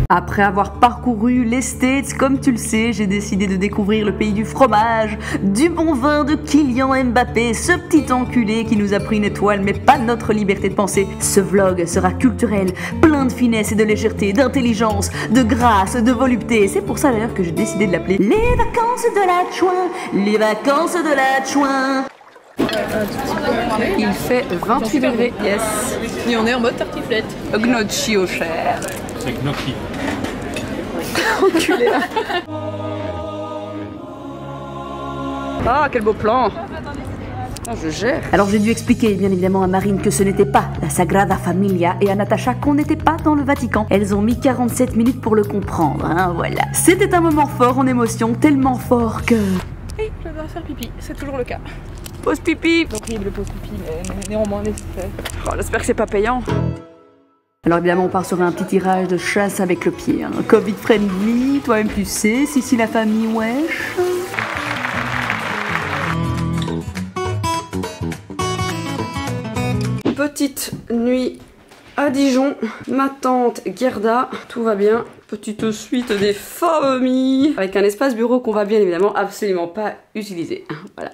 Après avoir parcouru les States, comme tu le sais, j'ai décidé de découvrir le pays du fromage, du bon vin de Kylian Mbappé, ce petit enculé qui nous a pris une étoile mais pas notre liberté de penser. Ce vlog sera culturel, plein de finesse et de légèreté, d'intelligence, de grâce, de volupté. C'est pour ça d'ailleurs que j'ai décidé de l'appeler les vacances de la Chouin, les vacances de la Chouin. Il fait 28 degrés, yes. Et on est en mode tartiflette. Gnocchi au cher. C'est gnocchi. Enculé là. Ah, quel beau plan. Oh, je gère. Alors j'ai dû expliquer bien évidemment à Marine que ce n'était pas la Sagrada Familia et à Natacha qu'on n'était pas dans le Vatican. Elles ont mis 47 minutes pour le comprendre, hein, voilà. C'était un moment fort en émotion, tellement fort que... Oui, je dois faire pipi, c'est toujours le cas. Pause pipi. C'est horrible pause pipi, mais néanmoins nécessaire. Oh, j'espère que c'est pas payant. Alors évidemment on part sur un petit tirage de chasse avec le pied, hein. Covid friendly, toi-même tu sais, si la famille wesh. Petite nuit à Dijon, ma tante Gerda, tout va bien. Petite suite des familles avec un espace bureau qu'on va bien évidemment absolument pas utiliser. Voilà,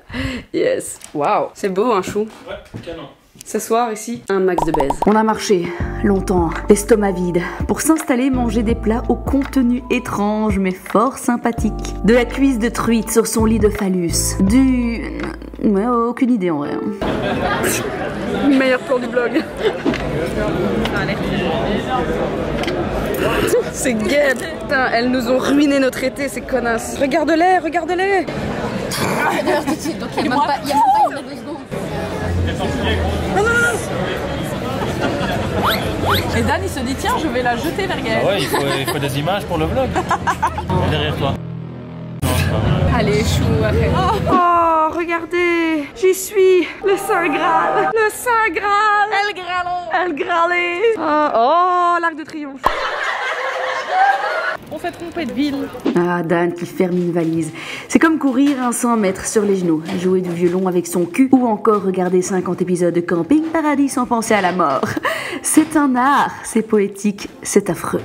yes. Waouh, c'est beau un chou. Ouais, canon. Ce soir ici, un max de baise. On a marché longtemps, l'estomac vide, pour s'installer manger des plats au contenu étrange mais fort sympathique. De la cuisse de truite sur son lit de phallus. Ouais, aucune idée en vrai. Meilleur plan du blog. C'est gay, putain, elles nous ont ruiné notre été ces connasses. Regarde-les, regarde-les. D'ailleurs tout de suite, donc il n'y a même pas une de 2 secondes. Et Dan il se dit tiens je vais la jeter vers Gaël. Ah ouais, il faut des images pour le vlog. Derrière toi. Allez chou, arrête. Oh, regardez, j'y suis, le Saint Graal, le Saint Graal. El Gralo. El Gralé. Oh, l'Arc de Triomphe. On fait tromper de ville. Ah, Dan qui ferme une valise. C'est comme courir un 100 mètres sur les genoux, jouer du violon avec son cul ou encore regarder 50 épisodes de Camping Paradis sans penser à la mort. C'est un art, c'est poétique, c'est affreux.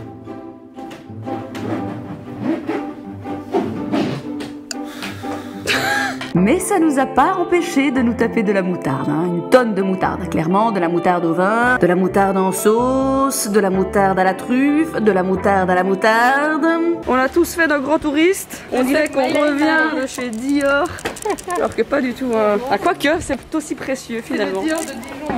Mais ça nous a pas empêché de nous taper de la moutarde, hein. Une tonne de moutarde, clairement, de la moutarde au vin, de la moutarde en sauce, de la moutarde à la truffe, de la moutarde à la moutarde. On a tous fait nos grands touristes, on dirait qu'on revient de chez Dior, alors que pas du tout, hein. Ah, quoique, c'est aussi précieux finalement.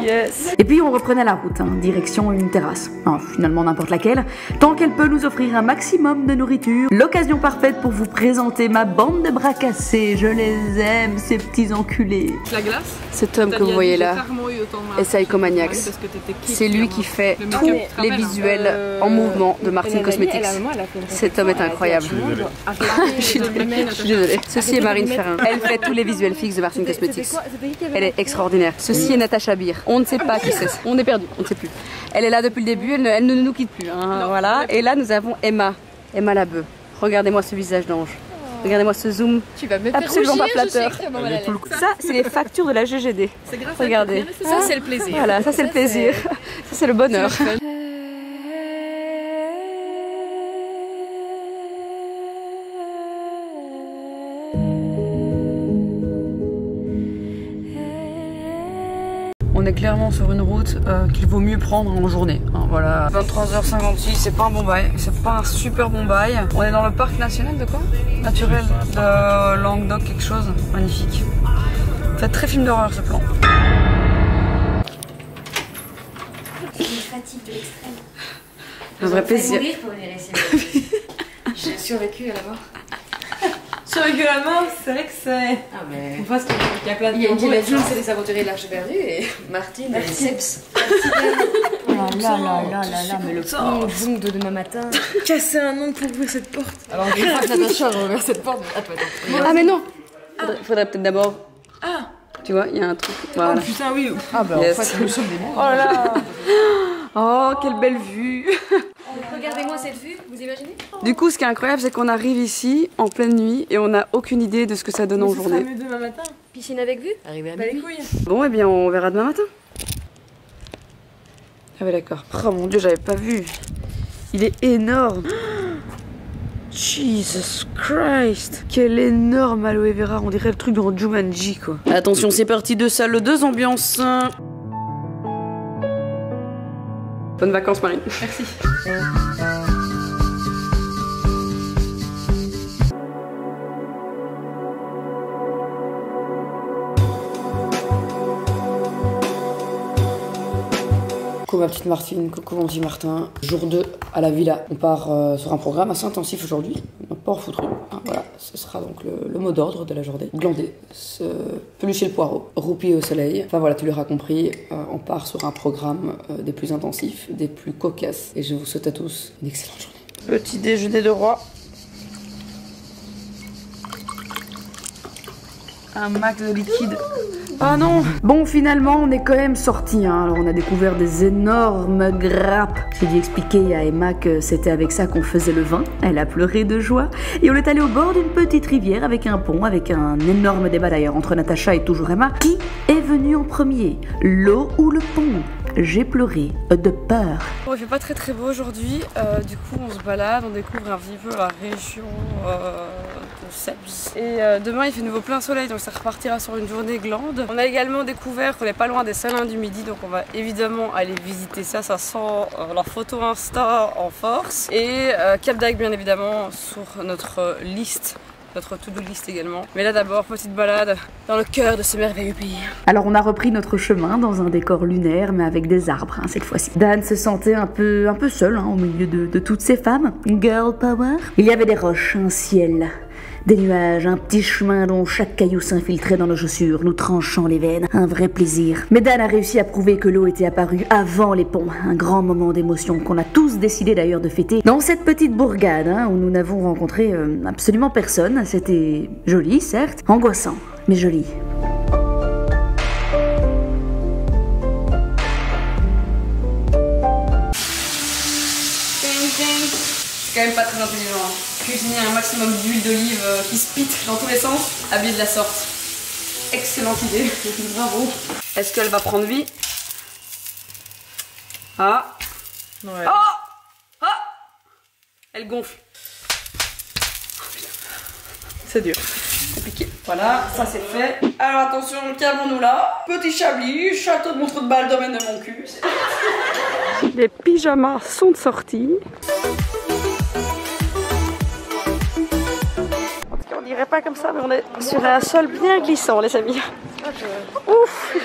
Yes. Et puis on reprenait la route, hein, direction une terrasse, enfin, finalement n'importe laquelle, tant qu'elle peut nous offrir un maximum de nourriture. L'occasion parfaite pour vous présenter ma bande de bras cassés, je les aime, ces petits enculés. La glace. Cet homme que vous voyez là, Seiko Maniacs, c'est c'est lui qui fait tous les visuels en mouvement de Martin Cosmetics. Cet homme est incroyable. Je suis désolée. Ceci est Marine Ferrin. Elle fait tous les visuels fixes de Martin Cosmetics. Elle est extraordinaire. Ceci est Natacha Bir. On ne sait pas qui c'est. On est perdu. On ne sait plus. Elle est là depuis le début. Elle ne nous quitte plus. Hein, voilà. Et là, nous avons Emma. Emma Labeu. Regardez-moi ce visage d'ange. Regardez-moi ce zoom. Tu vas me absolument pas flatteur. Ça, Ça, c'est les factures de la GGD. Regardez. Ça c'est le plaisir. Voilà, ça c'est le plaisir. Ça c'est le bonheur. On est clairement sur une route qu'il vaut mieux prendre en journée. Hein, voilà. 23h56, c'est pas un bon bail. C'est pas un super bon bail. On est dans le parc national de quoi? Naturel de Languedoc, quelque chose. Magnifique. C'est très film d'horreur ce plan. c'est une fatigue de l'extrême. Un vrai plaisir. Mourir pour venir ici. J'ai survécu à la mort. Survécu à la mort, c'est vrai que c'est... Ah mais... On voit qu'il y a plein de... Il y a une dimension, c'est les aventuriers de l'Arche perdue et Martine et Seps. Oh là là là là, mais le Boum de demain matin. Casser un ongle pour ouvrir cette porte. Alors une fois que Natacha a ouvert cette porte, attends. Ah mais non. Faudrait peut-être d'abord... Ah. Tu vois, il y a un truc. Voilà. Oh putain oui. Ah bah Yes. en fait, nous sommes des mères. Oh là là. Oh, quelle belle vue. Regardez-moi cette vue, vous imaginez? Du coup, ce qui est incroyable, c'est qu'on arrive ici en pleine nuit et on n'a aucune idée de ce que ça donne en Ce sera journée. mieux demain matin. Piscine avec vue? Arrivé à Bah les minuit. couilles. Bon, eh bien, on verra demain matin. Ah ouais, d'accord. Oh mon dieu, j'avais pas vu. Il est énorme. Jesus Christ. Quel énorme aloe vera. On dirait le truc dans Jumanji, quoi. Attention, c'est parti, 2 salles, 2 ambiances. Bonnes vacances, Marine. Merci. Coucou ma petite Martine, coucou mon petit Martin. Jour 2 à la villa. On part sur un programme assez intensif aujourd'hui. On n'a pas en foutre une. Hein, voilà, ce sera donc le mot d'ordre de la journée. Glander, se pelucher le poireau, roupiller au soleil. Enfin voilà, tu l'auras compris, on part sur un programme des plus intensifs, des plus cocasses. Et je vous souhaite à tous une excellente journée. Petit déjeuner de roi. Un max de liquide. Ah non. Bon, finalement, on est quand même sortis. Hein. Alors, on a découvert des énormes grappes. J'ai dû expliquer à Emma que c'était avec ça qu'on faisait le vin. Elle a pleuré de joie. Et on est allé au bord d'une petite rivière avec un pont, avec un énorme débat d'ailleurs entre Natacha et toujours Emma. Qui est venu en premier, l'eau ou le pont? J'ai pleuré de peur. Bon, il fait pas très beau aujourd'hui, du coup on se balade, on découvre un petit peu la région de Seps. Et demain il fait nouveau plein soleil, donc ça repartira sur une journée glande. On a également découvert qu'on est pas loin des Salins du Midi, donc on va évidemment aller visiter ça, ça sent leur photo Insta en force. Et Cap d'Agde bien évidemment sur notre liste. Notre to-do list également. Mais là d'abord, petite balade dans le cœur de ce merveilleux pays. Alors on a repris notre chemin dans un décor lunaire, mais avec des arbres hein, cette fois-ci. Dan se sentait un peu seul hein, au milieu de toutes ces femmes. Girl power. Il y avait des roches, un ciel, des nuages, un petit chemin dont chaque caillou s'infiltrait dans nos chaussures, nous tranchant les veines. Un vrai plaisir. Mais Dan a réussi à prouver que l'eau était apparue avant les ponts. Un grand moment d'émotion qu'on a tous décidé d'ailleurs de fêter dans cette petite bourgade hein, où nous n'avons rencontré absolument personne. C'était joli, certes, angoissant, mais joli. C'est quand même pas très intelligent. Cuisiner un maximum d'huile d'olive qui spite dans tous les sens, habillée de la sorte. Excellente idée, bravo. Est-ce qu'elle va prendre vie? Ah. Ouais. Oh ah. Elle gonfle. C'est dur. Compliqué. Voilà, ça c'est fait. Alors attention, qu'avons-nous là? Petit chablis, château de montre de balle, domaine de mon cul. Les pyjamas sont sortis. On dirait pas comme ça, mais on est sur un sol bien glissant, les amis. Ouf.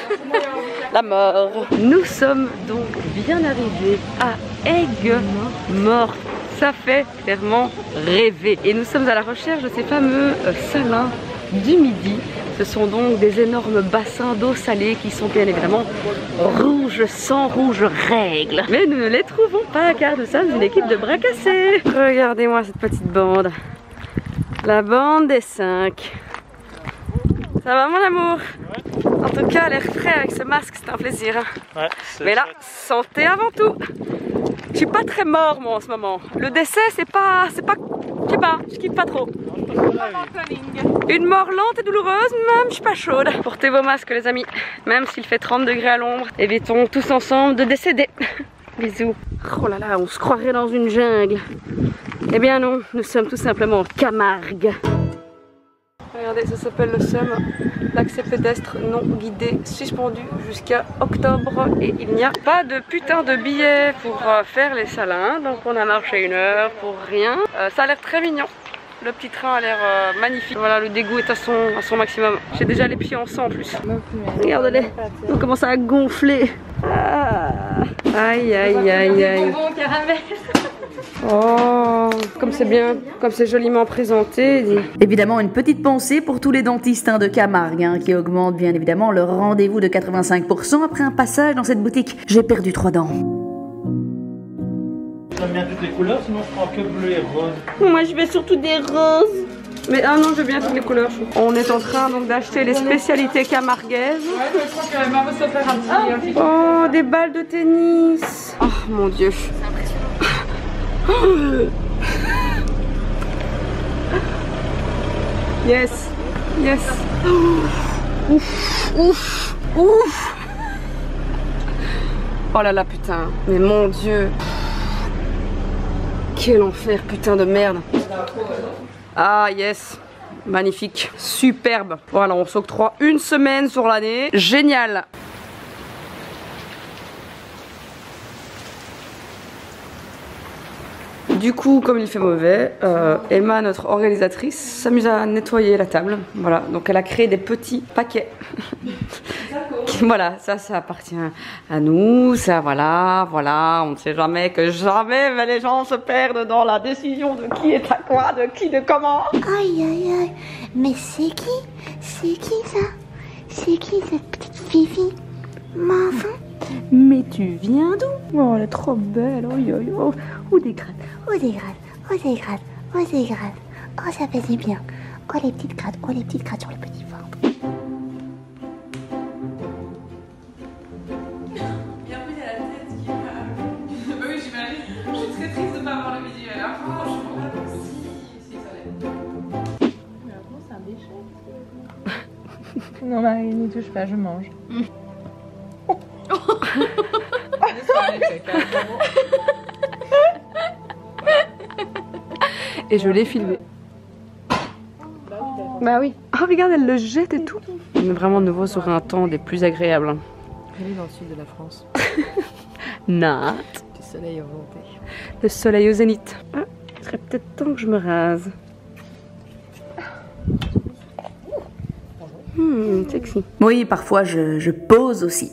La mort. Nous sommes donc bien arrivés à Aigues-Mortes. Ça fait clairement rêver. Et nous sommes à la recherche de ces fameux salins du Midi. Ce sont donc des énormes bassins d'eau salée qui sont bien évidemment rouges sans rouge règle. Mais nous ne les trouvons pas car nous sommes une équipe de bras cassés. Regardez-moi cette petite bande. La bande des 5. Ça va mon amour? En tout cas, l'air frais avec ce masque, c'est un plaisir. Ouais, mais là, santé avant tout. Je suis pas très mort moi en ce moment. Le décès, c'est pas, je sais pas, je kiffe pas trop. Une mort lente et douloureuse, même je suis pas chaude. Portez vos masques les amis, même s'il fait 30 degrés à l'ombre. Évitons tous ensemble de décéder. Bisous. Oh là là, on se croirait dans une jungle. Eh bien non, nous sommes tout simplement en Camargue. Regardez, ça s'appelle le SEM, l'accès pédestre non guidé suspendu jusqu'à octobre et il n'y a pas de putain de billets pour faire les salins, donc on a marché 1 heure pour rien. Ça a l'air très mignon, le petit train a l'air magnifique. Voilà, le dégoût est à son maximum. J'ai déjà les pieds en sang en plus. Regardez-les, on commence à gonfler. Ah. Aïe aïe aïe aïe. Oh, comme c'est bien, comme c'est joliment présenté. Évidemment, une petite pensée pour tous les dentistes de Camargue qui augmentent bien évidemment leur rendez-vous de 85% après un passage dans cette boutique. J'ai perdu 3 dents. J'aime bien toutes les couleurs, sinon je prends que bleu et rose. Moi je vais surtout des roses. Mais ah non, je veux bien toutes les couleurs. On est en train donc d'acheter les spécialités camarguaises. Ouais, je crois que maman va se faire un petit. Oh, des balles de tennis. Oh mon dieu. Yes, yes. Ouf, ouf, ouf. Oh là là putain, mais mon dieu. Quel enfer, putain de merde. Ah yes, magnifique, superbe. Voilà, on s'octroie une semaine sur l'année. Génial. Du coup, comme il fait mauvais, Emma, notre organisatrice, s'amuse à nettoyer la table. Voilà, donc elle a créé des petits paquets. Voilà, ça appartient à nous. Ça, voilà, on ne sait jamais mais les gens se perdent dans la décision de qui est à quoi, de qui, de comment. Aïe, aïe, aïe. Mais c'est qui? C'est qui ça? C'est qui cette petite Fifi? Ma enfant? Mais tu viens d'où? Oh, elle est trop belle. Oh, des grattes. Oh des grattes, oh des grattes, oh des grattes. Oh ça faisait bien. Oh les petites grattes sur le petit ventre. Et après, il y a la tête qui va. Bah oui, j'imagine. Je suis très triste de ne pas avoir le visuel. Hein. Franchement, si, ça l'est. Mais avant, c'est un déchet. Non, Marie, n'y touche pas, je mange. Et je l'ai filmé. Bah oui. Oh regarde, elle le jette et tout. On est vraiment de nouveau sur un temps des plus agréables. Elle est dans le sud de la France. Nat. Du soleil au monté. Le soleil au zénith. Ah, il serait peut-être temps que je me rase. Sexy. Oui, parfois je pose aussi.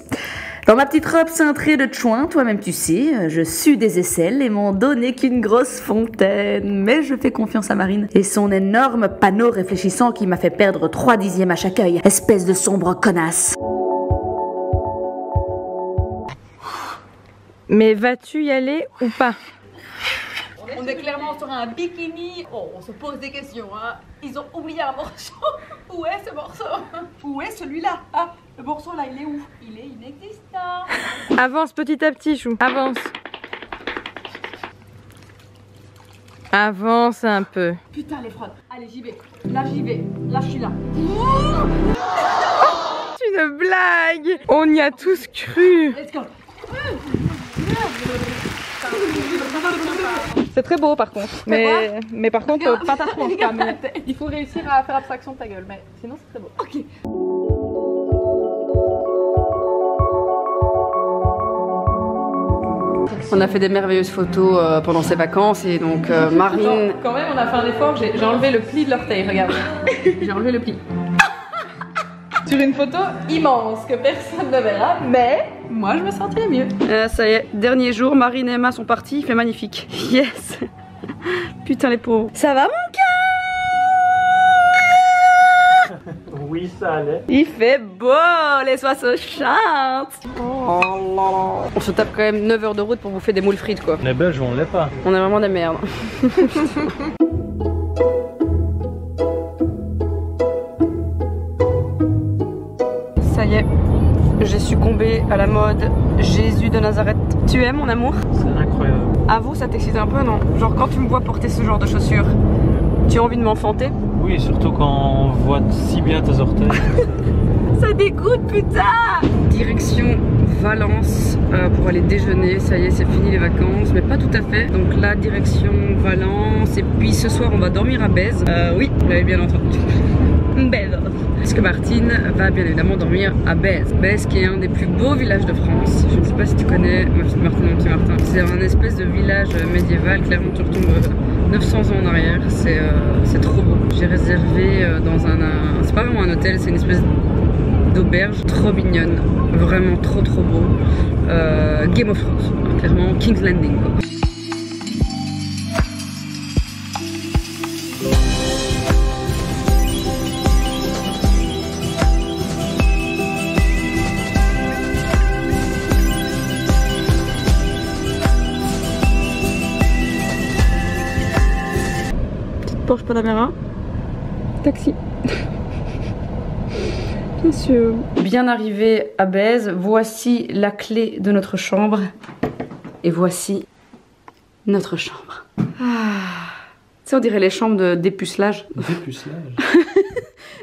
Dans ma petite robe cintrée de chouin, toi-même tu sais, je sue des aisselles et mon dos n'est qu'une grosse fontaine. Mais je fais confiance à Marine et son énorme panneau réfléchissant qui m'a fait perdre 3/10 à chaque œil. Espèce de sombre connasse. Mais vas-tu y aller ou pas? On est clairement sur un bikini. Oh, on se pose des questions, hein. Ils ont oublié un morceau. Où est ce morceau? Où est celui-là? Ah, le morceau là, il est où? Il est inexistant. Avance petit à petit, Chou. Avance. Avance un peu. Putain, les frottes. Allez, j'y vais. Là, j'y vais. Là, je suis là. C'est une blague. On y a tous cru. Let's go. C'est très beau par contre. Mais par contre, pas ta tronche. Il faut réussir à faire abstraction de ta gueule, mais sinon c'est très beau. Ok. On a fait des merveilleuses photos pendant ces vacances et donc Marine... Quand même, on a fait un effort. J'ai enlevé le pli de l'orteil, regarde. J'ai enlevé le pli. Sur une photo immense que personne ne verra, mais moi je me sentirais mieux. Ça y est, dernier jour, Marine et Emma sont partis, il fait magnifique. Yes. Putain les pauvres. Ça va mon cœur? Oui, ça allait. Il fait beau, les oiseaux chantent. Oh là là. On se tape quand même 9 heures de route pour bouffer des moules frites quoi. On est belges ou on l'est pas? On est vraiment des merdes. Ça y est, j'ai succombé à la mode Jésus de Nazareth. Tu aimes mon amour? C'est incroyable. Avoue, ça t'excite un peu, non? Genre quand tu me vois porter ce genre de chaussures, tu as envie de m'enfanter? Oui, surtout quand on voit si bien tes orteils. Ça dégoûte, putain! Direction Valence pour aller déjeuner. Ça y est, c'est fini les vacances, mais pas tout à fait. Donc là, direction Valence. Et puis ce soir, on va dormir à Bèze. Oui, vous l'avez bien entendu. Bèze. Parce que Martine va bien évidemment dormir à Bèze. Bèze qui est un des plus beaux villages de France. Je ne sais pas si tu connais, ma petite Martine, mon petit Martin. C'est un espèce de village médiéval. Clairement, tu retombes 900 ans en arrière. C'est trop beau. J'ai réservé dans c'est pas vraiment un hôtel, c'est une espèce d'auberge trop mignonne. Vraiment trop beau. Game of Thrones. Clairement, King's Landing quoi. Porsche Panamera, taxi. Bien sûr. Bien arrivé à Bèze, voici la clé de notre chambre. Et voici notre chambre. Ah. Tu sais, on dirait les chambres de dépucelage. Dépucelage.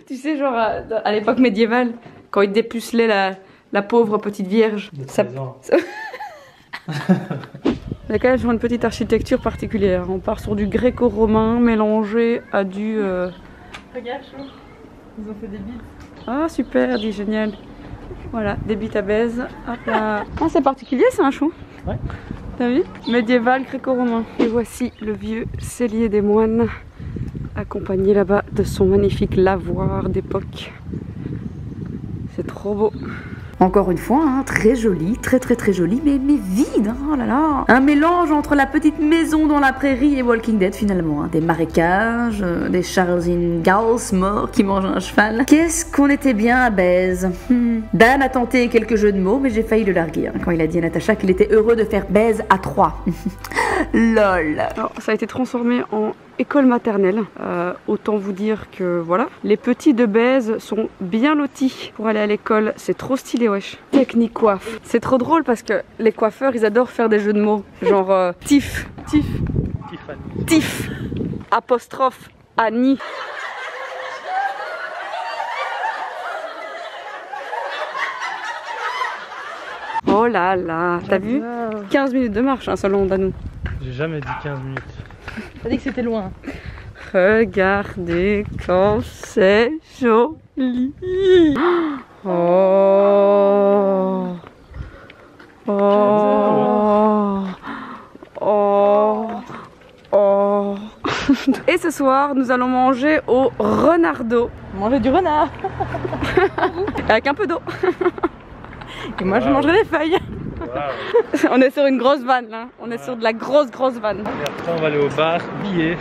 Tu sais, genre à l'époque médiévale, quand ils dépucelaient la pauvre petite vierge. De 13 ans. On est quand même sur une petite architecture particulière. On part sur du gréco-romain mélangé à du... Regarde, chou. Ils ont fait des bites. Ah super, dit génial. Voilà, des bites à baise. Hop là. Ah, c'est particulier, c'est un chou. Ouais. T'as vu? Médiéval gréco-romain. Et voici le vieux cellier des moines, accompagné là-bas de son magnifique lavoir d'époque. C'est trop beau. Encore une fois, hein, très joli, très joli, mais vide, hein, oh là là. Un mélange entre la petite maison dans la prairie et Walking Dead finalement. Hein. Des marécages, des Charles Ingalls morts qui mangent un cheval. Qu'est-ce qu'on était bien à Baise. Dan a tenté quelques jeux de mots, mais j'ai failli le larguer hein, quand il a dit à Natacha qu'il était heureux de faire Baise à 3. Lol. Alors, ça a été transformé en école maternelle. Autant vous dire que voilà, les petits de Baise sont bien lotis pour aller à l'école. C'est trop stylé, wesh. Technique coiffe. C'est trop drôle parce que les coiffeurs, ils adorent faire des jeux de mots. Genre Tiff, apostrophe, Annie. Oh là là, t'as vu? 15 minutes de marche, hein, selon Danou. J'ai jamais dit 15 minutes. T'as dit que c'était loin. Regardez comme c'est joli. Oh. Oh. Oh. Oh. Et ce soir, nous allons manger au Renardo. Manger du renard. Avec un peu d'eau. Et moi, je Wow. mangerai les feuilles. Wow. On est sur une grosse vanne là. On est sur de la grosse vanne. Et après, on va aller au bar, billet.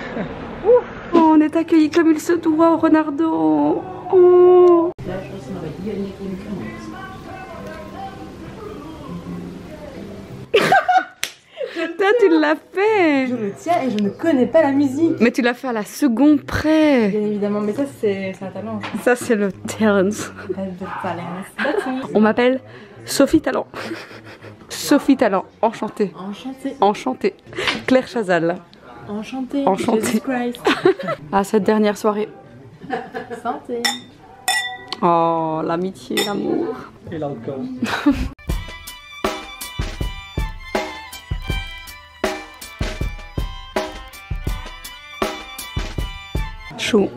Oh, on est accueillis comme il se doit au Renardo. Oh. Toi, tu l'as fait. Je le tiens et je ne connais pas la musique. Mais tu l'as fait à la seconde près. Bien évidemment, mais ça c'est un talent. Ça, c'est le talent. On m'appelle Sophie Talent. Sophie Talent, enchantée. Enchantée. Enchantée. Claire Chazal. Enchantée. Enchantée. Jesus Christ. À cette dernière soirée. Santé. Oh, l'amitié, l'amour. Et l'alcool. Chou.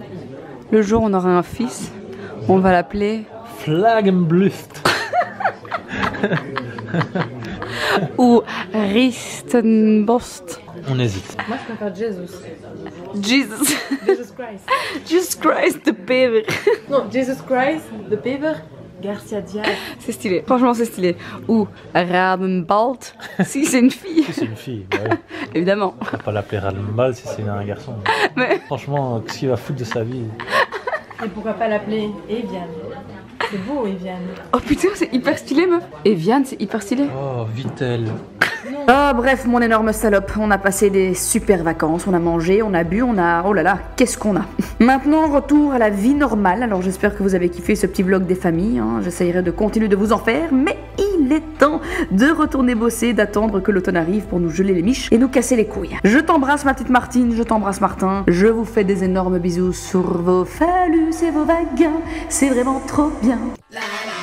Le jour où on aura un fils, on va l'appeler Flagenblust. ou Ristenbost. On hésite. Moi je préfère Jesus. Jesus. Jesus Christ. Jesus Christ de Bever. Non, Jesus Christ, de Bever, Garcia Diaz. C'est stylé. Franchement, c'est stylé. Ou Rabenbalt si c'est une fille. Si c'est une fille, bah oui. Évidemment. On va pas l'appeler Ralmbal si c'est un garçon. Mais Franchement, qu'est-ce qu'il va foutre de sa vie? Et pourquoi pas l'appeler Eviane? C'est beau, Eviane. oh putain, c'est hyper stylé, meuf. Et Viane, c'est hyper stylé. Oh, Vitel. Ah bref, mon énorme salope, on a passé des super vacances, on a mangé, on a bu, on a... Oh là là, qu'est-ce qu'on a. Maintenant, retour à la vie normale, alors j'espère que vous avez kiffé ce petit vlog des familles, hein. J'essayerai de continuer de vous en faire, mais il est temps de retourner bosser, d'attendre que l'automne arrive pour nous geler les miches et nous casser les couilles. Je t'embrasse ma petite Martine, je t'embrasse Martin, je vous fais des énormes bisous sur vos phallus et vos vagins, c'est vraiment trop bien. La la